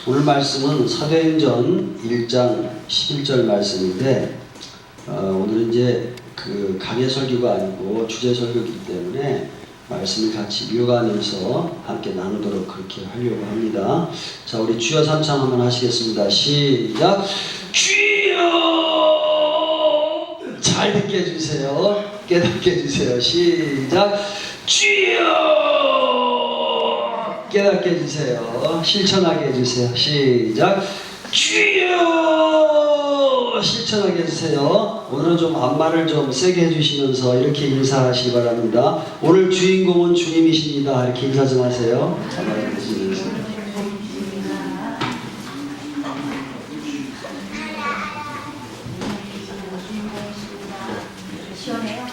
오늘 말씀은 사도행전 1장 11절 말씀인데 오늘은 이제 그 강의 설교가 아니고 주제 설교이기 때문에 말씀을 같이 이어가면서 함께 나누도록 그렇게 하려고 합니다. 자, 우리 주여 삼창 한번 하시겠습니다. 시작! 주여! 잘 듣게 해주세요. 깨닫게 해주세요. 시작! 주여! 깨닫게 해주세요. 실천하게 해주세요. 시작! 주여! 실천하게 해주세요. 오늘은 좀 앞말을 좀 세게 해주시면서 이렇게 인사하시기 바랍니다. 오늘 주인공은 주님이십니다. 이렇게 인사 좀 하세요. 앞말 해주시면서. 시원해요?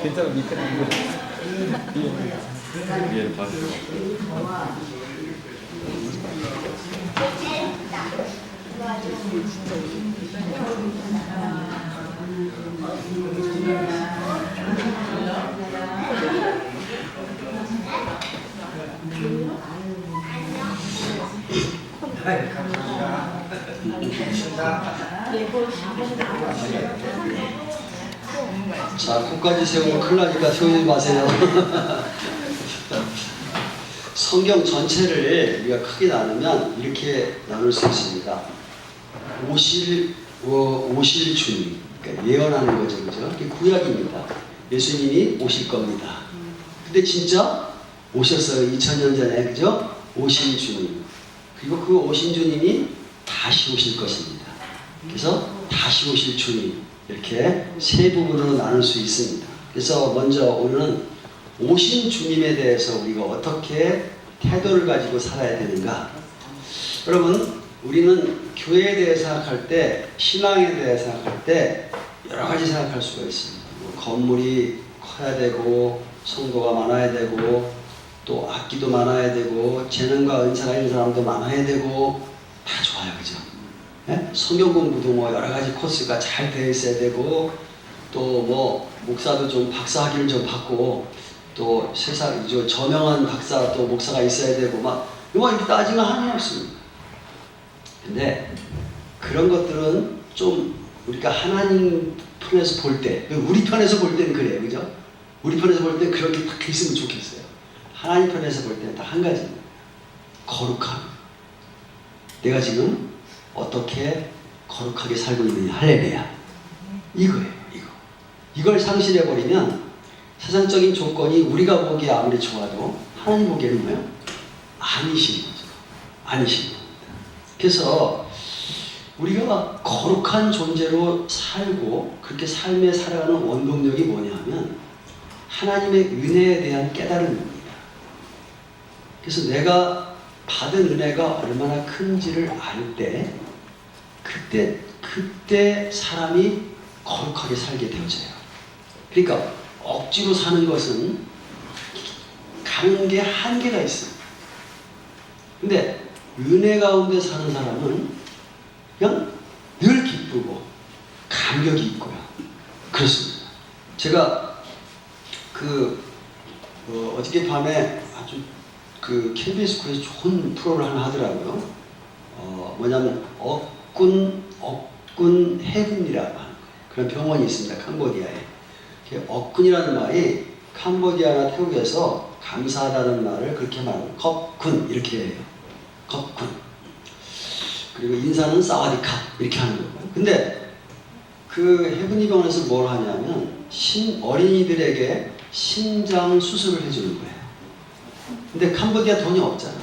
괜찮아, 밑에 위에는 봐주세요. 자, 코까지 세우면 큰일 나니까 세우지 마세요. 성경 전체를 우리가 크게 나누면 이렇게 나눌 수 있습니다. 오실 주님, 그러니까 예언하는 거죠, 그죠? 이게 구약입니다. 예수님이 오실 겁니다. 근데 진짜 오셨어요. 2000년 전에, 그죠? 오신 주님. 그리고 그 오신 주님이 다시 오실 것입니다. 그래서 다시 오실 주님, 이렇게 세 부분으로 나눌 수 있습니다. 그래서 먼저 오늘은 오신 주님에 대해서 우리가 어떻게 태도를 가지고 살아야 되는가. 여러분, 우리는 교회에 대해 생각할 때, 신앙에 대해 생각할 때 여러 가지 생각할 수가 있습니다. 건물이 커야 되고, 성도가 많아야 되고, 또 악기도 많아야 되고, 재능과 은사가 있는 사람도 많아야 되고, 다 좋아요, 그죠? 네? 성경 공부도 뭐 여러 가지 코스가 잘 되어 있어야 되고, 또 뭐 목사도 좀 박사학위를 좀 받고, 또 세상 저명한 박사 또 목사가 있어야 되고, 막 이렇게 따지면 한이 없습니다. 근데 그런 것들은 좀 우리가 하나님 편에서 볼 때, 우리 편에서 볼 때는 그래요, 그죠? 우리 편에서 볼 때 그렇게 딱 있으면 좋겠어요. 하나님 편에서 볼 때는 딱 한 가지입니다. 거룩함. 내가 지금 어떻게 거룩하게 살고 있느냐. 할렐루야. 이거예요, 이거. 이걸 상실해버리면 세상적인 조건이 우리가 보기에 아무리 좋아도 하나님 보기에는 뭐예요? 아니신 거죠. 아니신 겁니다. 그래서 우리가 거룩한 존재로 살고 그렇게 삶에 살아가는 원동력이 뭐냐 하면 하나님의 은혜에 대한 깨달음입니다. 그래서 내가 받은 은혜가 얼마나 큰지를 알 때 그때 사람이 거룩하게 살게 되어져요. 그러니까 억지로 사는 것은 가는 게 한계가 있어요. 근데 은혜 가운데 사는 사람은 그냥 늘 기쁘고 감격이 있고요. 그렇습니다. 제가 어저께 밤에 아주 KBS 구에서 좋은 프로를 하나 하더라고요. 뭐냐면 억군 해군이라고 하는 거예요. 그런 병원이 있습니다. 캄보디아에. 억군이라는 말이 캄보디아나 태국에서 감사하다는 말을 그렇게 말하는 겁군 이렇게 해요. 겁군. 그리고 인사는 사와디캅 이렇게 하는 거예요. 근데 그 해군이 병원에서 뭘 하냐면 어린이들에게 심장 수술을 해주는 거예요. 근데 캄보디아 돈이 없잖아.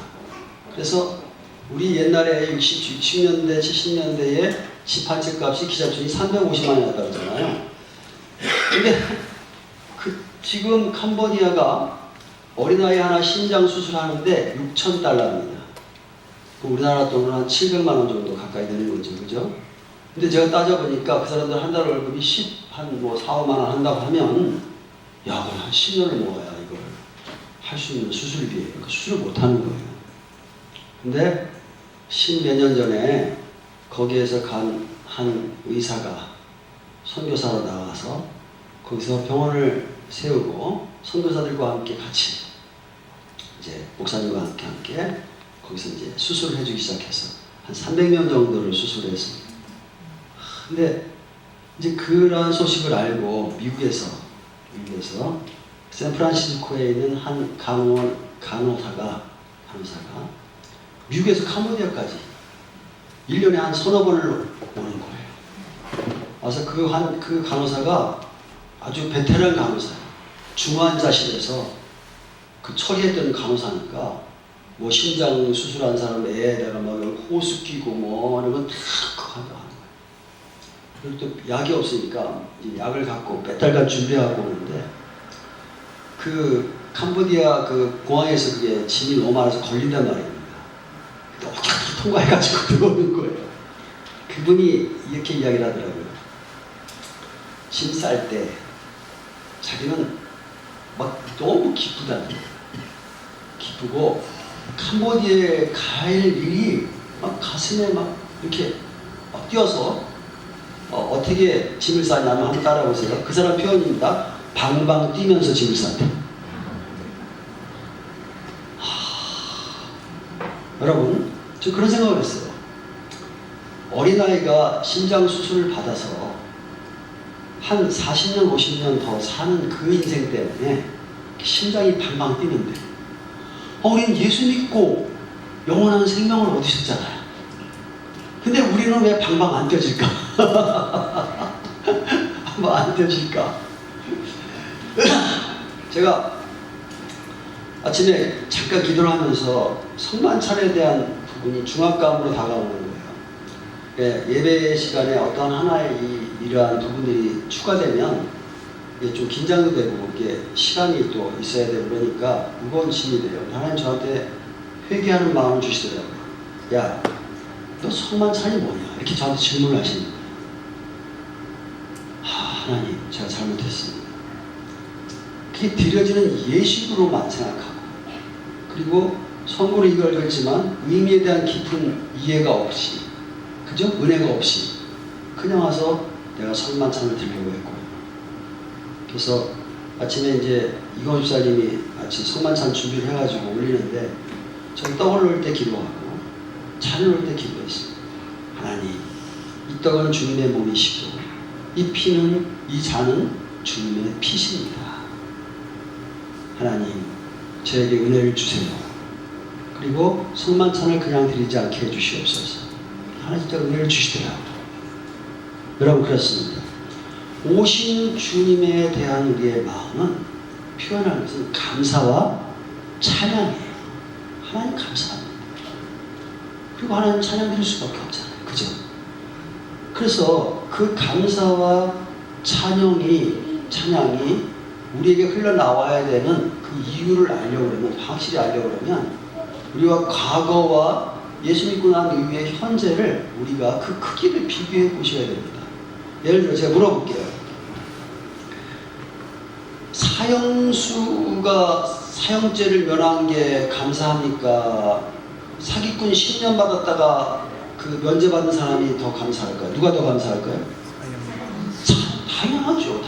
그래서 우리 옛날에 60년대, 70년대에 집 한 채 값이 기자촌이 350만 원이었다고 그러잖아요. 근데 지금 캄보디아가 어린아이 하나 심장 수술하는데 $6,000입니다. 우리나라 돈으로 한 700만 원 정도 가까이 되는 거죠. 그죠? 근데 제가 따져보니까 그 사람들 한 달 월급이 4, 5만 원 한다고 하면 야, 그럼 한 10년을 모아야 이걸 할 수 있는 수술비예요. 그 수술을 못 하는 거예요. 근데 10몇 년 전에 거기에서 간 한 의사가 선교사로 나와서 거기서 병원을 세우고 선교사들과 함께 같이 이제 목사님과 함께 거기서 이제 수술을 해주기 시작해서 한 300명 정도를 수술했습니다. 근데 이제 그러한 소식을 알고 미국에서 샌프란시스코에 있는 한 간호사가 미국에서 캄보디아까지 1년에 한 서너 번을 오는 거예요. 와서 그 간호사가 아주 베테랑 간호사예요. 중환자실에서 그 처리했던 간호사니까 뭐 심장 수술한 사람 애에다가 막 호수 끼고 뭐 이런 건 다 하는 거예요. 그리고 또 약이 없으니까 이제 약을 갖고 몇 달간 준비하고 오는데 그 캄보디아 그 공항에서 그게 짐이 너무 많아서 걸린단 말입니다. 근데 어떻게 통과해가지고 들어오는 거예요. 그분이 이렇게 이야기를 하더라고요. 짐 쌀 때 자기는 막 너무 기쁘다는 거예요. 기쁘고 캄보디아에 갈 일이 막 가슴에 막 이렇게 막 뛰어서 어떻게 짐을 싸냐면 한번 따라보세요. 그 사람 표현입니다. 방방 뛰면서 짐을 쌌대. 여러분, 저 그런 생각을 했어요. 어린아이가 심장 수술을 받아서 한 40년, 50년 더 사는 그 인생 때문에 심장이 방방 뛰는데 우리는 예수 믿고 영원한 생명을 얻으셨잖아요. 근데 우리는 왜 방방 안 뛰어질까? 한번 안 뛰어질까? 제가 아침에 잠깐 기도를 하면서 성만찬에 대한 부분이 중압감으로 다가오는 거예요. 예배 시간에 어떤 하나의 이러한 부분들이 추가되면 이게 좀 긴장도 되고 이게 시간이 또 있어야 되고 그러니까 무거운 짐이 돼요. 하나님 저한테 회개하는 마음을 주시더라고요. 야, 너 성만찬이 뭐냐? 이렇게 저한테 질문을 하시는 거예요. 하나님, 제가 잘못했습니다. 그게 드려지는 예식으로만 생각하고 그리고 성고를 읽었지만 의미에 대한 깊은 이해가 없이 그죠? 은혜가 없이 그냥 와서 내가 성만찬을 드리려고 했고요. 그래서 아침에 이제 이건 집사님이 아침 성만찬 준비를 해가지고 올리는데 저 떡을 넣을 때 기도하고 잔을 넣을 때 기도했습니다. 하나님, 이 떡은 주님의 몸이시고 이 잔은 주님의 피십니다. 하나님, 저에게 은혜를 주세요. 그리고 성만찬을 그냥 드리지 않게 해주시옵소서. 하나님 진짜 은혜를 주시더라고요. 여러분 그렇습니다. 오신 주님에 대한 우리의 마음은 표현하는 것은 감사와 찬양이에요. 하나님 감사합니다. 그리고 하나님 찬양 드릴 수밖에 없잖아요. 그죠? 그래서 그 감사와 찬양이 우리에게 흘러나와야 되는 그 이유를 알려고 그러면, 확실히 알려고 그러면 우리가 과거와 예수 믿고 난 이후의 현재를 우리가 그 크기를 비교해 보셔야 됩니다. 예를 들어 제가 물어볼게요. 사형수가 사형죄를 면한 게 감사합니까? 사기꾼 10년 받았다가 그 면제받은 사람이 더 감사할까요? 누가 더 감사할까요? 당연하죠.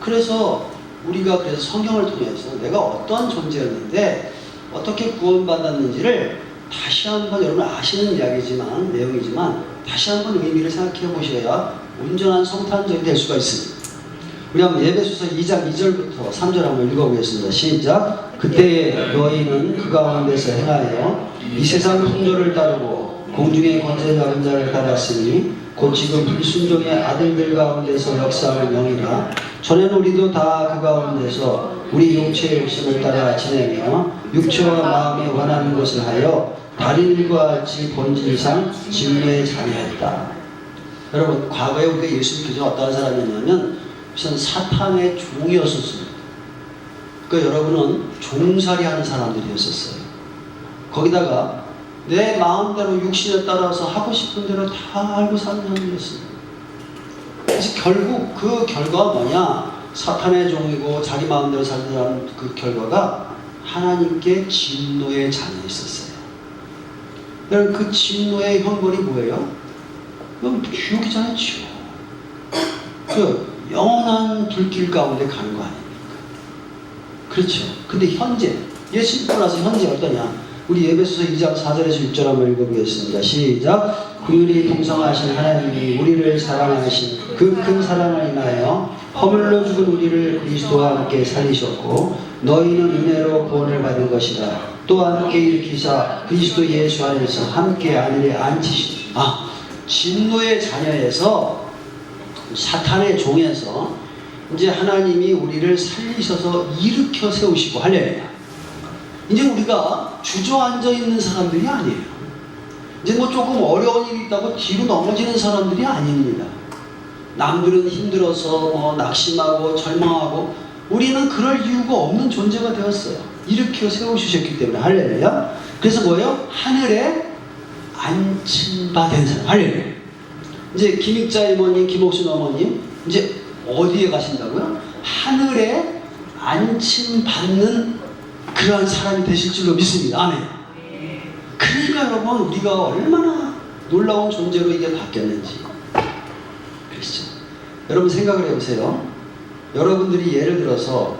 그래서 우리가 성경을 통해서 내가 어떤 존재였는데 어떻게 구원받았는지를 다시 한번 여러분 아시는 이야기지만 내용이지만 다시 한번 의미를 생각해 보셔야 온전한 성탄절이 될 수가 있습니다. 우리 한번 예배소서 2장 2절부터 3절 한번 읽어보겠습니다. 시작. 그때 너희는 그 가운데서 행하여 이 세상 풍조를 따르고 공중의 권세 잡은 자를 따랐으니 곧 지금 불순종의 아들들 가운데서 역사하는 영이라. 전에는 우리도 다 그 가운데서 우리 육체의 욕심을 따라 지내며 육체와 마음이 원하는 것을 하여 다른 일과 같이 본질상 진노의 자녀였다. 여러분 과거에 우리가 예수 믿기 전에 어떤 사람이었냐면 우선 사탄의 종이었었습니다. 그러니까 여러분은 종살이 하는 사람들이었었어요. 거기다가 내 마음대로 육신에 따라서 하고 싶은 대로 다 알고 사는 사람이었습니다. 그래서 결국 그 결과가 뭐냐? 사탄의 종이고 자기 마음대로 살던 그 결과가 하나님께 진노의 자녀였었어요. 여러분 그 진노의 형벌이 뭐예요? 그럼 지옥이잖아요. 지옥. 그 영원한 불길 가운데 가는 거 아닙니까? 그렇죠. 근데 현재 예수 믿고 나서 현재 어떠냐? 우리 에베소서 2장 4절에서 6절 한번 읽어보겠습니다. 시작. 긍휼히 풍성하신 하나님이 우리를 사랑하신 그 큰 사랑을 인하여 허물로 죽은 우리를 그리스도와 함께 살리셨고 너희는 은혜로 구원을 받은 것이라. 또 함께 일으키사 그리스도 예수 안에서 함께 하늘에 앉히시니. 진노의 자녀에서 사탄의 종에서 이제 하나님이 우리를 살리셔서 일으켜 세우시고 할렐루야. 이제 우리가 주저앉아 있는 사람들이 아니에요. 이제 뭐 조금 어려운 일이 있다고 뒤로 넘어지는 사람들이 아닙니다. 남들은 힘들어서 뭐 낙심하고 절망하고 우리는 그럴 이유가 없는 존재가 되었어요. 일으켜 세우셨기 때문에 할렐루야. 그래서 뭐예요? 하늘에 앉힌 바 된 사람. 할렐루야. 이제 김익자 이모님, 김옥순 어머님 이제 어디에 가신다고요? 하늘에 앉힘 받는 그러한 사람이 되실 줄로 믿습니다. 아멘. 그러니까 여러분 우리가 얼마나 놀라운 존재로 이게 바뀌었는지 그렇죠. 여러분 생각을 해보세요. 여러분들이 예를 들어서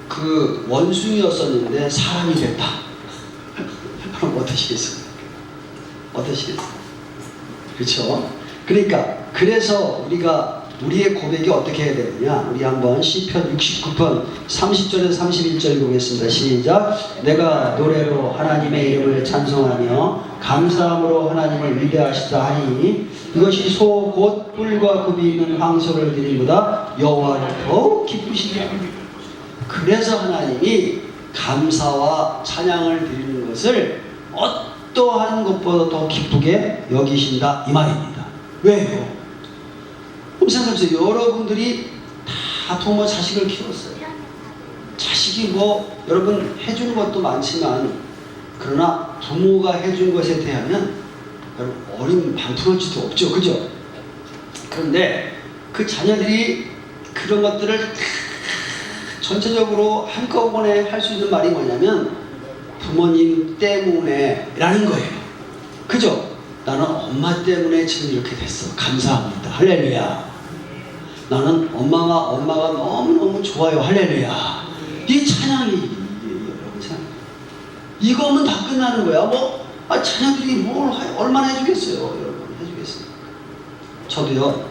그 원숭이였었는데 사람이 됐다. 그럼 어떠시겠습니까? 어떠시겠어요? 그렇죠? 그러니까 그래서 우리의 고백이 어떻게 해야 되느냐? 우리 한번 시편 69편 30절에서 31절 읽어보겠습니다. 시작. 내가 노래로 하나님의 이름을 찬송하며 감사함으로 하나님을 위대하시다 하니 이것이 소 곧 뿔과 굽이 있는 황소를 드림보다 여호와를 더욱 기쁘시게 합니다. 그래서 하나님이 감사와 찬양을 드리는 것을 어떠한 것보다 더 기쁘게 여기신다 이 말입니다. 왜요? 그럼 생각해보세요. 여러분들이 다 부모 자식을 키웠어요. 자식이 뭐 여러분 해주는 것도 많지만 그러나 부모가 해준 것에 대하면 여러분 어린 반푼어치도 없죠. 그죠? 그런데 그 자녀들이 그런 것들을 전체적으로 한꺼번에 할 수 있는 말이 뭐냐면 부모님 때문에 라는 거예요. 그죠? 나는 엄마 때문에 지금 이렇게 됐어. 감사합니다. 할렐루야. 나는 엄마가 너무너무 좋아요. 할렐루야. 이 찬양이 여러분 찬양. 이거면 다 끝나는 거야. 뭐 자녀들이 얼마나 해주겠어요. 여러분 해주겠어요. 저도요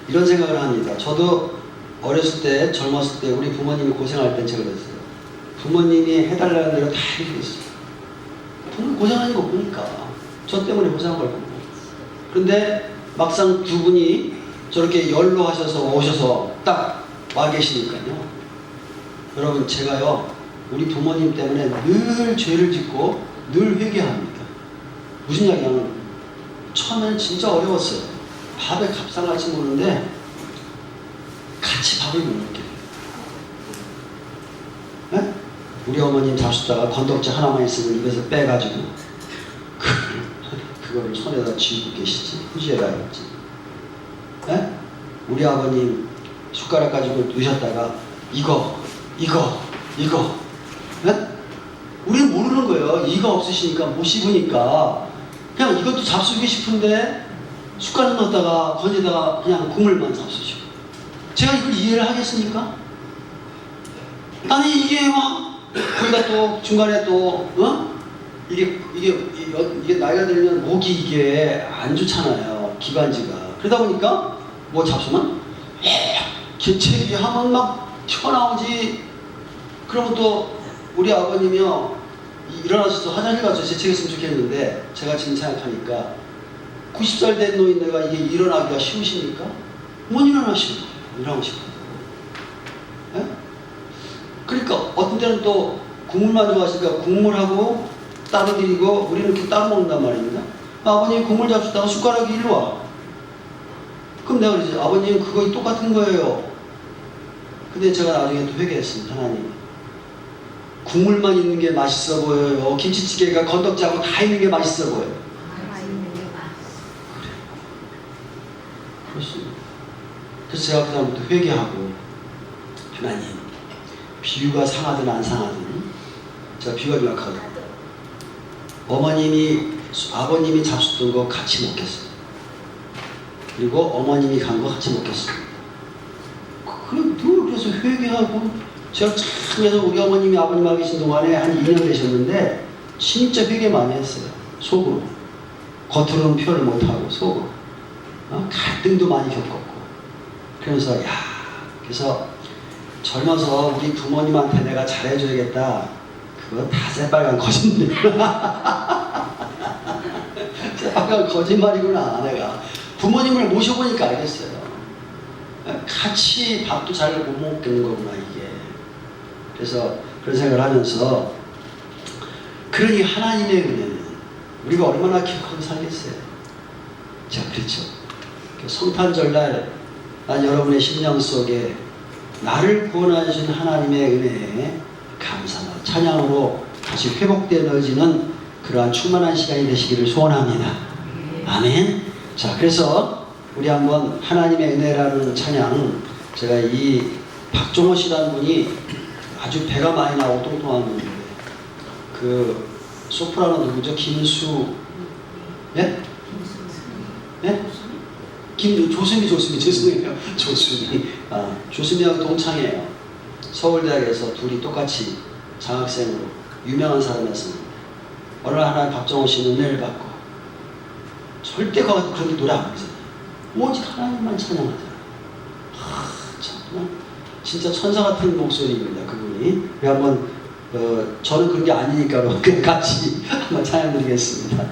이런 생각을 합니다. 저도 어렸을 때 젊었을 때 우리 부모님이 고생할 땐 제가 그랬어요. 부모님이 해달라는 대로 다 해주겠어요. 부모 고생하는 거 보니까 저 때문에 고생한 걸 보고. 그런데 막상 두 분이 저렇게 연로하셔서 오셔서 딱 와 계시니까요. 여러분 제가요 우리 부모님 때문에 늘 죄를 짓고 늘 회개합니다. 무슨 이야기냐면 처음에는 진짜 어려웠어요. 밥에 값상같이 먹는데 같이 밥을 못 먹게 돼요. 네? 우리 어머님 잡수다가 건덕지 하나만 있으면 입에서 빼가지고 그거를 손에다 쥐고 계시지. 후지해가겠지. 네? 우리 아버님 숟가락 가지고 넣으셨다가 이거 네? 우리는 모르는 거예요. 이가 없으시니까 못 씹으니까 그냥 이것도 잡수고 싶은데 숟가락 넣었다가 거기다가 그냥 국물만 잡수시고 제가 이걸 이해를 하겠습니까? 아니 이게 막 거기다 또 중간에 또 이게 나이가 들면 목이 이게 안 좋잖아요. 기관지가. 그러다 보니까 뭐 잡수면 재채기 하면 막 튀어나오지. 그러면 또 우리 아버님이요 일어나셔서 화장실 가서 재채기했으면 좋겠는데 제가 지금 생각하니까 90살 된 노인네가 이게 일어나기가 쉬우십니까? 못 일어나시는 거예요. 일어나고 싶어도. 네? 그러니까 어떤 때는 또 국물만 좋아하시니까 국물하고 따로 드리고 우리는 이렇게 따로 먹는단 말입니다. 아버님 국물 잡수다가 숟가락이 일로 와. 그럼 내가 그러지 아버님 그거 똑같은 거예요. 근데 제가 나중에 또 회개했습니다. 하나님 국물만 있는 게 맛있어 보여요. 김치찌개가 건덕지하고 다 있는 게 맛있어 보여요. 그래. 그렇습니다. 그래서 제가 그 다음부터 회개하고, 하나님, 비유가 상하든 안 상하든, 제가 비유가 명확하거든요. 아버님이 잡수던 거 같이 먹겠어요. 그리고 어머님이 간 거 같이 먹겠어요. 그래서 회개하고, 제가 참 해서 우리 어머님이 아버님하고 계신 동안에 한 2년 되셨는데, 진짜 회개 많이 했어요. 속으로. 겉으로는 표현을 못하고, 속으로. 갈등도 많이 겪었고. 그래서, 그래서 젊어서 우리 부모님한테 내가 잘해줘야겠다. 그거 다 새빨간 거짓말. 새빨간 거짓말이구나, 내가. 부모님을 모셔보니까 알겠어요. 같이 밥도 잘 못 먹겠는 거구나, 이게. 그래서 그런 생각을 하면서, 그러니 하나님의 은혜는 우리가 얼마나 기억하고 살겠어요. 자, 그렇죠. 성탄절날 난 여러분의 심령 속에 나를 구원하신 하나님의 은혜에 감사와 찬양으로 다시 회복되어지는 그러한 충만한 시간이 되시기를 소원합니다. 아멘. 자, 그래서 우리 한번 하나님의 은혜라는 찬양, 제가 이 박종호 씨라는 분이 아주 배가 많이 나오고 뚱뚱한 분인데, 그 소프라노 누구죠? 김수, 예? 예? 조수미 죄송해요. 조수미하고 동창이에요. 서울대학에서 둘이 똑같이 장학생으로 유명한 사람이었습니다. 어느 날 하나님 박정호 씨는 은혜를 받고, 절대 그런데 노래 안 부르잖아요. 오직 하나님만 찬양하잖아요. 정말 진짜 천사 같은 목소리입니다, 그분이. 한번 저는 그런 게 아니니까 그냥 같이 한번 찬양 드리겠습니다.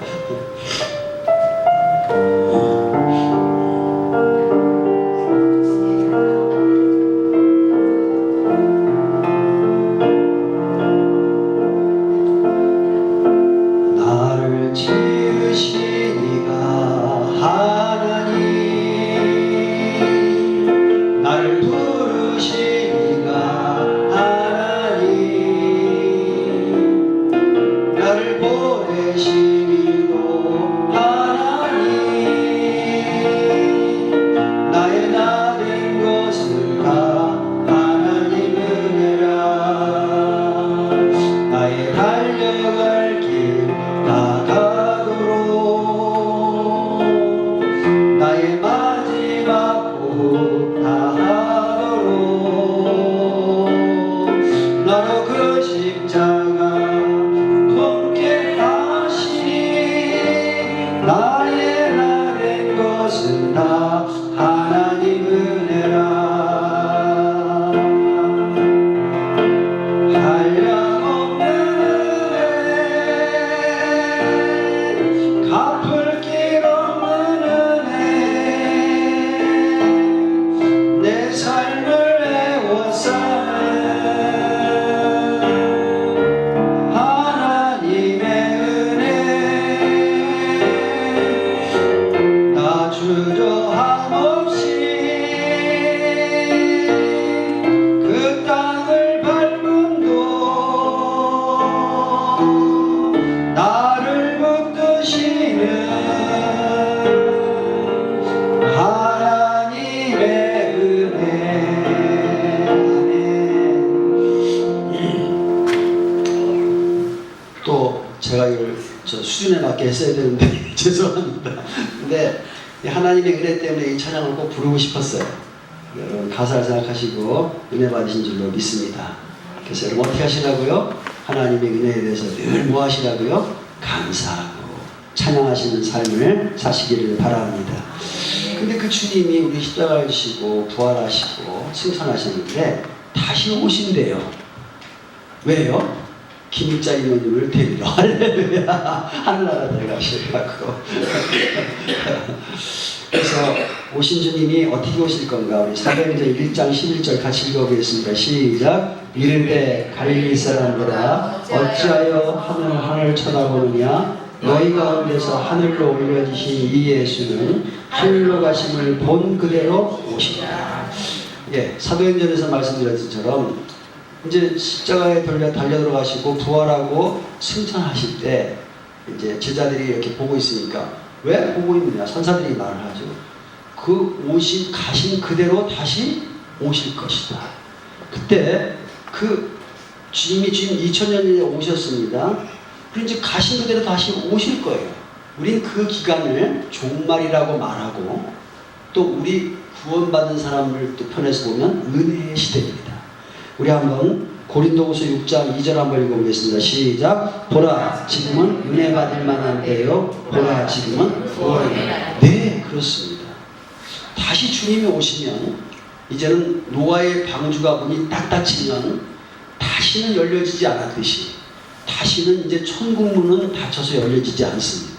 수준에 맞게 했어야 되는데 죄송합니다. 근데 하나님의 은혜 때문에 이 찬양을 꼭 부르고 싶었어요. 여러분 가사를 생각하시고 은혜 받으신 줄로 믿습니다. 그래서 여러분 어떻게 하시라고요? 하나님의 은혜에 대해서 늘 뭐 하시라고요? 감사하고 찬양하시는 삶을 사시기를 바랍니다. 근데 그 주님이 우리 십자가를 지시고 부활하시고 승천하셨는데 다시 오신대요. 왜요? 김일자 이모님을 데리러 할렐루야 하늘나라 들어가시라고. 그래서 오신 주님이 어떻게 오실 건가? 우리 사도행전 1장 11절 같이 읽어보겠습니다. 시작. 이르되 갈릴리 사람들아 어찌하여 하늘 쳐다보느냐? 너희 가운데서 하늘로 올려지신 이 예수는 하늘로 가심을 본 그대로 오시리라. 예, 사도행전에서 말씀드렸던 것처럼 이제 십자가에 달려 들어가시고 부활하고 승천하실 때 이제 제자들이 이렇게 보고 있으니까 왜 보고 있느냐? 선사들이 말을 하죠. 그 오신 가신 그대로 다시 오실 것이다. 그때 그 주님이 지금 2000년 전에 오셨습니다. 그리고 이제 가신 그대로 다시 오실 거예요. 우린 그 기간을 종말이라고 말하고 또 우리 구원받은 사람을 또 편에서 보면 은혜의 시대입니다. 우리 한번 고린도후서 6장 2절 한번 읽어보겠습니다. 시작. 보라 지금은 은혜 받을 만한 때요. 보라 지금은 구원의 네, 그렇습니다. 다시 주님이 오시면 이제는 노아의 방주가 문이 딱 닫히면 다시는 열려지지 않았듯이 다시는 이제 천국 문은 닫혀서 열려지지 않습니다.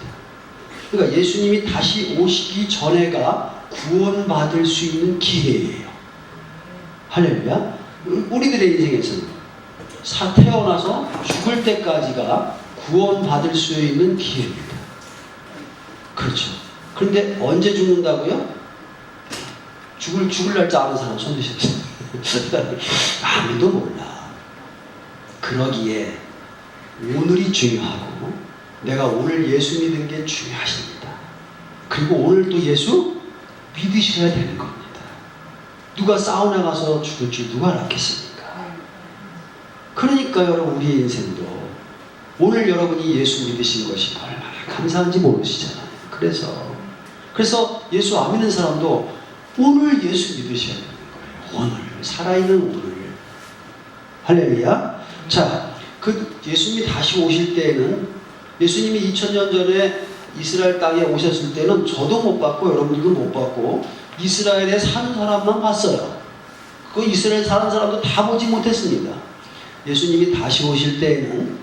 그러니까 예수님이 다시 오시기 전에가 구원받을 수 있는 기회예요. 할렐루야. 우리들의 인생에서는 태어나서 죽을 때까지가 구원받을 수 있는 기회입니다. 그렇죠. 그런데 언제 죽는다고요? 죽을 날짜 아는 사람 손 드셨어요. 아무도 몰라. 그러기에 오늘이 중요하고 내가 오늘 예수 믿은 게 중요하십니다. 그리고 오늘 또 예수 믿으셔야 되는 겁니다. 누가 사우나 가서 죽을 줄 누가 알았겠습니까? 그러니까 여러분 우리의 인생도 오늘 여러분이 예수 믿으신 것이 얼마나 감사한지 모르시잖아요. 그래서 예수 안 믿는 사람도 오늘 예수 믿으셔야 되는 거예요. 오늘 살아있는 오늘. 할렐루야. 자, 그 예수님이 다시 오실 때에는 예수님이 2000년 전에 이스라엘 땅에 오셨을 때는 저도 못 봤고 여러분들도 못 봤고 이스라엘에 사는 사람만 봤어요. 그 이스라엘 사는 사람도 다 보지 못했습니다. 예수님이 다시 오실 때에는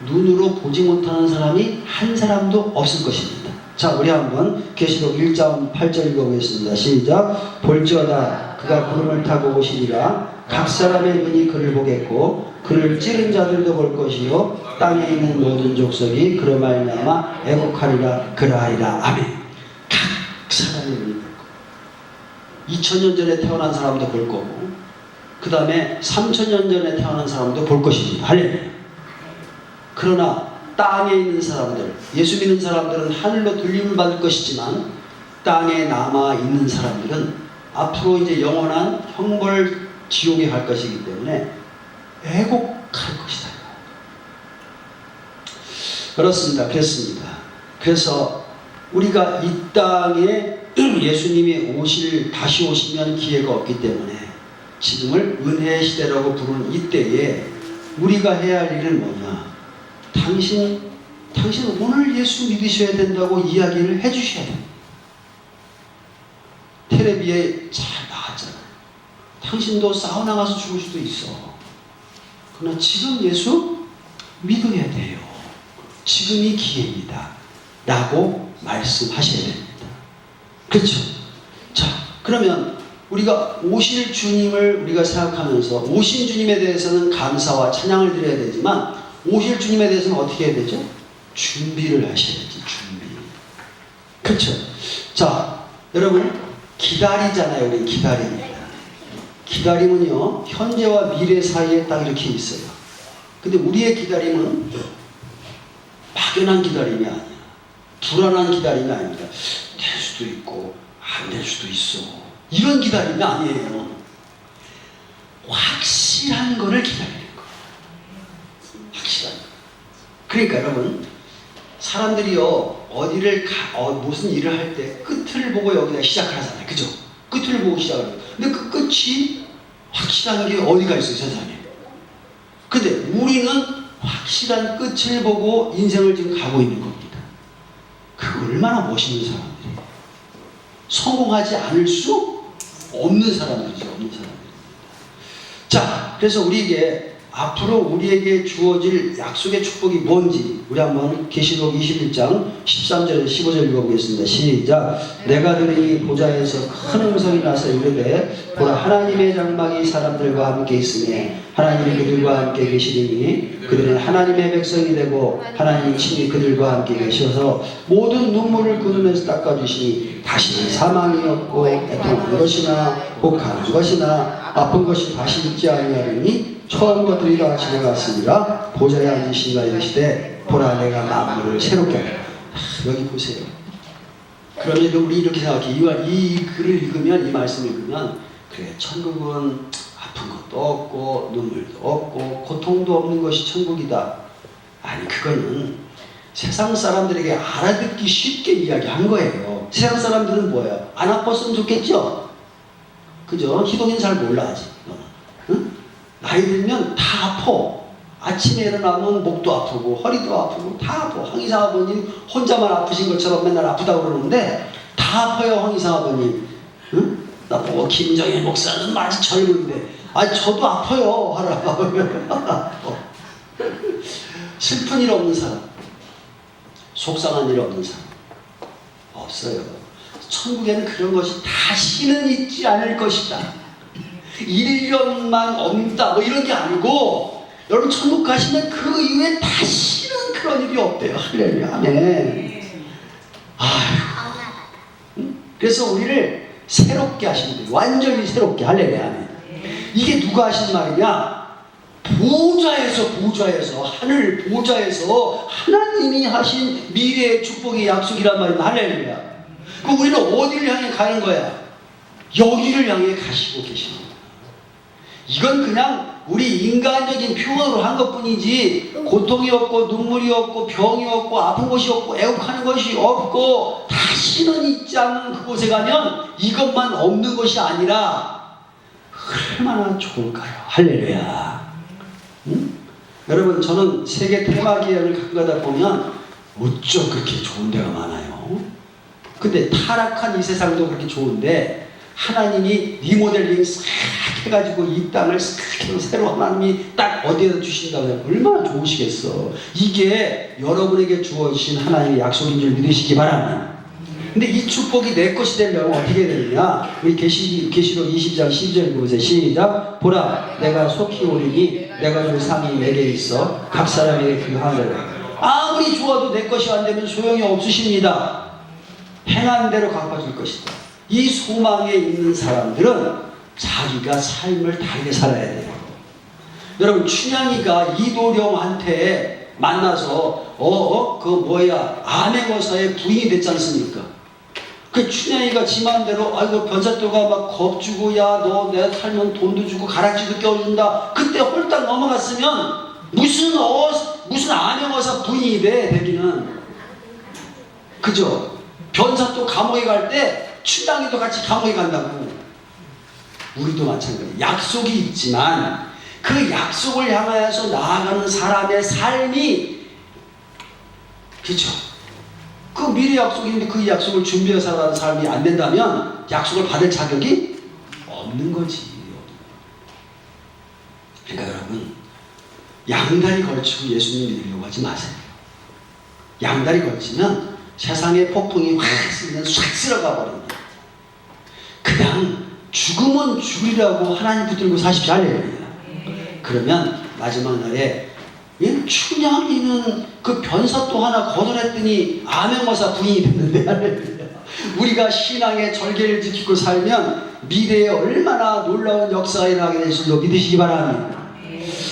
눈으로 보지 못하는 사람이 한 사람도 없을 것입니다. 자, 우리 한번 계시록 1장 8절 읽어보겠습니다. 시작. 볼지어다 그가 구름을 타고 오시리라. 각 사람의 눈이 그를 보겠고 그를 찌른 자들도 볼 것이요 땅에 있는 모든 족속이 그로 말미암아 애곡하리라 그러하리라. 아멘. 각 사람의 눈이 볼 거고 2000년 전에 태어난 사람도 볼 거고 그 다음에 3000년 전에 태어난 사람도 볼 것입니다. 할렐루야. 그러나 땅에 있는 사람들, 예수 믿는 사람들은 하늘로 들림을 받을 것이지만 땅에 남아 있는 사람들은 앞으로 이제 영원한 형벌 지옥에 갈 것이기 때문에 애곡할 것이다. 그렇습니다. 그렇습니다. 그래서 우리가 이 땅에 예수님이 다시 오시면 기회가 없기 때문에 지금을 은혜의 시대라고 부르는 이때에 우리가 해야 할 일은 뭐냐? 당신 오늘 예수 믿으셔야 된다고 이야기를 해주셔야 됩니다. 텔레비에 잘 나왔잖아요. 당신도 사우나 가서 죽을 수도 있어. 그러나 지금 예수 믿어야 돼요. 지금이 기회입니다. 라고 말씀하셔야 됩니다. 그렇죠? 자, 그러면 우리가 오실 주님을 우리가 생각하면서 오신 주님에 대해서는 감사와 찬양을 드려야 되지만 오실 주님에 대해서는 어떻게 해야 되죠? 준비를 하셔야지. 준비. 그렇죠? 자, 여러분 기다리잖아요. 우리 기다립니다. 기다림은요 현재와 미래 사이에 딱 이렇게 있어요. 근데 우리의 기다림은 막연한 기다림이 아니야. 불안한 기다림이 아닙니다. 될 수도 있고 안 될 수도 있어. 이런 기다림이 아니에요. 확실한 거를 기다리는 거예요. 확실한 거. 그러니까 여러분 사람들이요 어디를 무슨 일을 할 때 끝을 보고 여기다 시작을 하잖아요. 그죠? 끝을 보고 시작을 해요. 근데 그 끝이 확실한 게 어디가 있어요 세상에. 근데 우리는 확실한 끝을 보고 인생을 지금 가고 있는 겁니다. 그 얼마나 멋있는 사람들이에요. 성공하지 않을 수 없는 사람들이죠. 없는 사람들. 자, 그래서 우리에게 앞으로 우리에게 주어질 약속의 축복이 뭔지 우리 한번 계시록 21장 13절에서 15절 읽어보겠습니다. 시작. 내가 들으니 보좌에서 큰 음성이 나서 이르되 보라 하나님의 장막이 사람들과 함께 있으니 하나님이 그들과 함께 계시리니 그들은 하나님의 백성이 되고 하나님 친히 그들과 함께 계셔서 모든 눈물을 그 눈에서 닦아주시니 다시는 사망이 없고 애통하는 것이나 혹하는 것이나 아픈 것이 다시 있지 아니하리니 처음 것들이 다 지나갔으니라. 보좌에 앉으신 이가 이르시되 보라 내가 만물을 새롭게 하리라. 여기 보세요. 그러면 우리 이렇게 생각해. 이 글을 읽으면, 이 말씀을 읽으면, 그래, 천국은 아픈 것도 없고 눈물도 없고 고통도 없는 것이 천국이다. 아니, 그거는 세상 사람들에게 알아듣기 쉽게 이야기한 거예요. 세상 사람들은 뭐예요? 안 아팠으면 좋겠죠? 그죠? 희동이는 잘 몰라 아직. 응? 나이 들면 다 아파. 아침에 일어나면 목도 아프고 허리도 아프고 다 아파. 황희상 아버님 혼자만 아프신 것처럼 맨날 아프다고 그러는데 다 아파요, 황희상 아버님. 응? 나보고 김정일 목사는 아직 젊은데, 아니 저도 아파요 하라. 슬픈 일 없는 사람, 속상한 일 없는 사람 없어요. 천국에는 그런 것이 다시는 있지 않을 것이다. 1년만 없다 뭐 이런 게 아니고, 여러분 천국 가시면 그 이후에 다시는 그런 일이 없대요. 할렐루야. 아멘. 아휴. 그래서 우리를 새롭게 하시는 거예요. 완전히 새롭게. 할렐루야. 아멘. 이게 누가 하신 말이냐? 보좌에서 하늘 보좌에서 하나님이 하신 미래의 축복의 약속이란 말이야. 할렐루야. 그럼 우리는 어디를 향해 가는 거야? 여기를 향해 가시고 계시는 거야. 이건 그냥 우리 인간적인 표현으로 한 것뿐이지, 고통이 없고 눈물이 없고 병이 없고 아픈 것이 없고 애국하는 것이 없고 다시는 있지 않는 그곳에 가면 이것만 없는 것이 아니라 얼마나 좋을까요? 할렐루야. 응? 여러분, 저는 세계 테마기행을 가끔 가다 보면 어쩜 그렇게 좋은 데가 많아요. 근데 타락한 이 세상도 그렇게 좋은데 하나님이 리모델링 싹 해가지고 이 땅을 싹 새로 하나님이 딱 어디에다 주신다고 해요. 얼마나 좋으시겠어. 이게 여러분에게 주어진 하나님의 약속인 줄 믿으시기 바랍니다. 근데 이 축복이 내 것이 되려면 어떻게 되느냐? 우리 계시록 20장 12절 보세요. 시작. 보라, 내가 속히 오리니 내가 줄 상이 내게 있어 각 사람에게 그 하늘을. 아무리 좋아도 내 것이 안 되면 소용이 없으십니다. 행한 대로 갚아줄 것이다. 이 소망에 있는 사람들은 자기가 삶을 다르게 살아야 돼요. 여러분, 춘향이가 이도령한테 만나서 암행어사의 부인이 됐지 않습니까? 그 춘향이가 지 마음대로 아이고 변사또가 막 겁주고, 야 너 내가 살면 돈도 주고 가락지도 껴준다. 그때 홀딱 넘어갔으면 무슨 암행어사 부인이 돼 되기는. 그죠? 변사또 감옥에 갈 때 춘향이도 같이 감옥에 간다고. 우리도 마찬가지. 약속이 있지만 그 약속을 향하여서 나아가는 사람의 삶이, 그죠? 그 미래 약속인데 그 약속을 준비해서 살아가는 삶이 안 된다면 약속을 받을 자격이 없는 거지. 그러니까 여러분, 양다리 걸치고 예수님 믿으려고 하지 마세요. 양다리 걸치면 세상의 폭풍이 확 쓰면 싹 쓸어가 버립니다. 그냥 죽으면 죽으리라고 하나님 붙들고 사십시오. 할렐루야. 그러면 마지막 날에 춘향이는 그 변사또 하나 거절했더니 암행어사 부인이 됐는데, 할렐루야. 우리가 신앙의 절개를 지키고 살면 미래에 얼마나 놀라운 역사가 일어나게 될 줄로 믿으시기 바랍니다.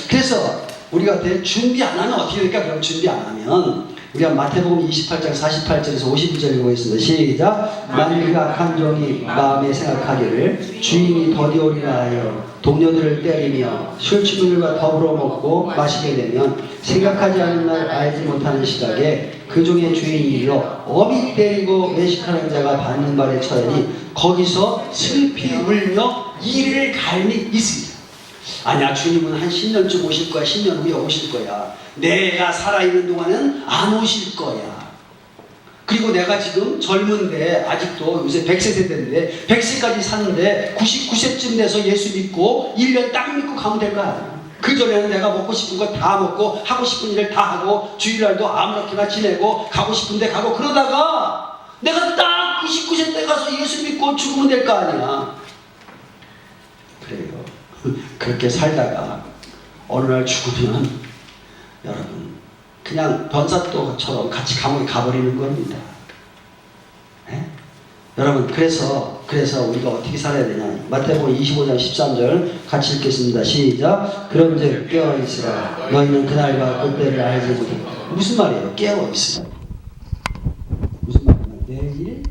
그래서 우리가 준비 안 하면 어떻게 될까? 그럼 준비 안 하면 우리가 마태복음 28장 48절에서 52절 읽어보겠습니다. 시작. 만일 그 악한 종이 마음에 생각하기를 주인이 더디오리라 하여 동료들을 때리며 술취분들과 더불어 먹고 마시게 되면 생각하지 않은 날 알지 못하는 시각에 그 종의 주인이 일러 어미 때리고 외식하는 자가 받는 발에 처하니 거기서 슬피 울며 이를 갈미 있습니다. 아니야, 주님은 한 10년쯤 오실 거야. 10년 후에 오실 거야. 내가 살아있는 동안은 안 오실 거야. 그리고 내가 지금 젊은데, 아직도 요새 100세 세대인데 100세까지 사는데 99세쯤 돼서 예수 믿고 1년 딱 믿고 가면 될 거야. 그 전에는 내가 먹고 싶은 거 다 먹고 하고 싶은 일을 다 하고 주일날도 아무렇게나 지내고 가고 싶은 데 가고, 그러다가 내가 딱 99세 때 가서 예수 믿고 죽으면 될 거 아니야. 그래요. 그렇게 살다가 어느 날 죽으면 여러분 그냥 변사또처럼 같이 감옥에 가버리는 겁니다. 네? 여러분, 그래서 우리가 어떻게 살아야 되냐? 마태복음 25장 13절 같이 읽겠습니다. 시작. 그런즉 깨어있으라. 너희는 그날과 그때를 알지 못해. 무슨 말이에요? 깨어있으라. 무슨 말이냐? 내일